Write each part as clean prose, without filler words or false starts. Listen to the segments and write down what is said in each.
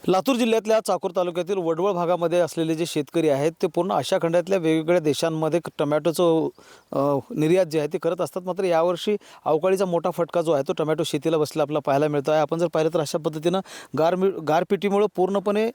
लातूर जिल्ह्यातल्या चाकूर तालुक्यातील वडवळ भागामध्ये असलेले जे शेतकरी आहेत ते पूर्ण आशिया खंडातल्या वेगवेगळ्या देशांमध्ये टोमॅटोचं निर्यात जे आहे ते करत असतात। मात्र यावर्षी अवकाळीचा मोठा फटका जो आहे तो टोमॅटो शेतीला बसला आपल्याला पाहायला मिळतो आहे। आपण जर पाहिलं तर अशा पद्धतीनं गारपिटीमुळे पूर्णपणे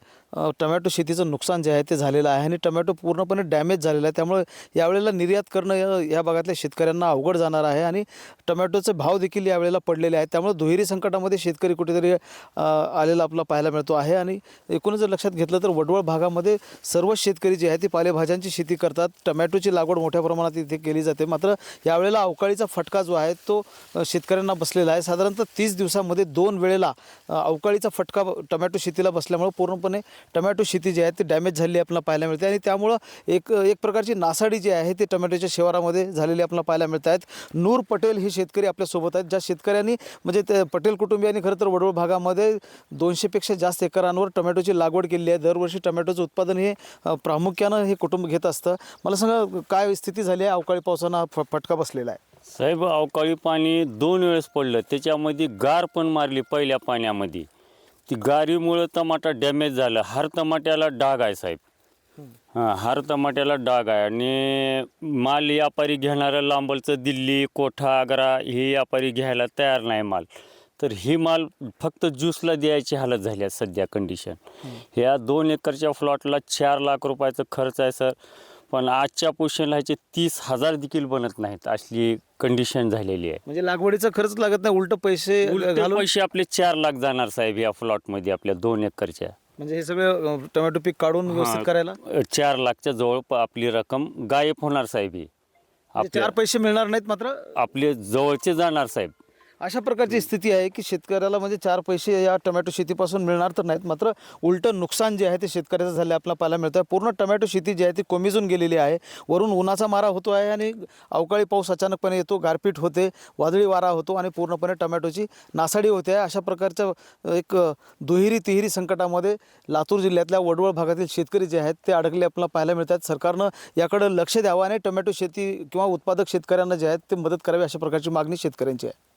टोमॅटो शेतीचं नुकसान जे आहे ते झालेलं आहे आणि टोमॅटो पूर्णपणे डॅमेज झालेला आहे। त्यामुळे यावेळेला निर्यात करणं या भागातल्या शेतकऱ्यांना अवघड जाणार आहे आणि टोमॅटोचे भाव देखील यावेळेला पडलेले आहेत। त्यामुळे दुहेरी संकटामध्ये शेतकरी कुठेतरी आलेला आपल्याला पाहायला मिळतो आहे। आणि एकूणच जर लक्षात घेतलं तर वडवळ भागामध्ये सर्व शेतकरी जे आहेत ते पालेभाज्यांची शेती करतात। टोमॅटोची लागवड मोठ्या प्रमाणात इथे केली जाते। मात्र यावेळेला अवकाळीचा फटका जो आहे तो शेतकऱ्यांना बसलेला आहे। साधारणतः 30 दिवसांमध्ये 2 वेळेला अवकाळीचा फटका टोमॅटो शेतीला बसल्यामुळे पूर्णपणे टोमॅटो शेती जी आहे ती डॅमेज झालेली आपल्याला पाहायला मिळते आणि त्यामुळे एक प्रकारची नासाडी जी आहे ती टोमॅटोच्या शिवारामध्ये झालेली आपल्याला पाहायला मिळत आहेत। नूर पटेल हे शेतकरी आपल्यासोबत आहेत, ज्या शेतकऱ्यांनी म्हणजे ते पटेल कुटुंबियांनी खरं तर वडवळ भागामध्ये 200 पेक्षा जास्त एकरांवर टोमॅटोची लागवड केली आहे। दरवर्षी टोमॅटोचं उत्पादन हे प्रामुख्यानं हे कुटुंब घेत असतं। मला सांगा काय स्थिती झाली आहे, अवकाळी पावसानं फटका बसलेला आहे? साहेब, अवकाळी पाणी 2 वेळेस पडलं, त्याच्यामध्ये गार पण मारली पहिल्या पाण्यामध्ये। ती गारीमुळे टमाटा डॅमेज झाला। हर टमाट्याला डाग आहे साहेब। हर टमाट्याला डाग आहे आणि माल व्यापारी घेणारं लांबलचं दिल्ली, कोठा, आग्रा हे व्यापारी घ्यायला तयार नाही माल। तर ही माल फक्त ज्यूसला द्यायची हालत झाली आहे सध्या कंडिशन। ह्या 2 एकरच्या प्लॉटला 4 लाख रुपयाचा खर्च आहे सर, पण आजच्या पोझिशनला ह्याचे 30,000 देखील बनत नाहीत, असली कंडिशन झालेली आहे। म्हणजे लागवडीचा खर्च लागत नाही, उलट पैसे घालून पैसे आपले 4 लाख जाणार साहेब या प्लॉटमध्ये आपल्या 2 एकरच्या। म्हणजे हे सगळं टोमॅटो पीक काढून व्यवस्थित करायला 4 लाखच्या जवळ आपली रक्कम गायब होणार साहेब। ही म्हणजे 4 पैसे मिळणार नाहीत, मात्र आपले जवळचे जाणार साहेब। अशा प्रकारची स्थिती आहे की शेतकऱ्याला म्हणजे 4 पैसे या टोमॅटो शेतीपासून मिळणार तर नाहीत, मात्र उलटं नुकसान जे आहे ते शेतकऱ्याचं झालं आपल्याला पाहायला मिळतं आहे। पूर्ण टोमॅटो शेती जी आहे ती कोमेजून गेलेली आहे। वरून उन्हाचा मारा होतो आहे आणि अवकाळी पाऊस अचानकपणे येतो, गारपीट होते, वादळी वारा होतो आणि पूर्णपणे टोमॅटोची नासाडी होते आहे। अशा प्रकारचं एक दुहेरी तिहेरी संकटामध्ये लातूर जिल्ह्यातल्या वडवळ भागातील शेतकरी जे आहेत ते अडकले आपल्याला पाहायला मिळतात। सरकारनं याकडे लक्ष द्यावं आणि टोमॅटो शेती किंवा उत्पादक शेतकऱ्यांना जे आहेत ते मदत करावी, अशा प्रकारची मागणी शेतकऱ्यांची आहे।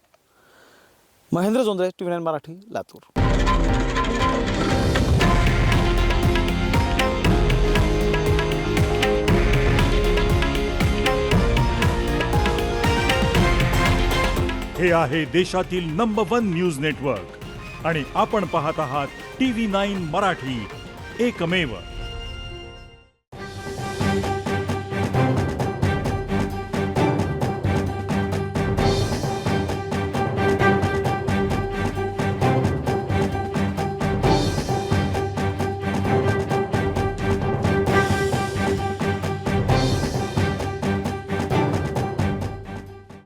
महेंद्र जोंधळे, TV9 मराठी, लातूर। हे आहे देशातील नंबर 1 न्यूज नेटवर्क आणि आपण पाहत आहात TV9 मराठी, एकमेव।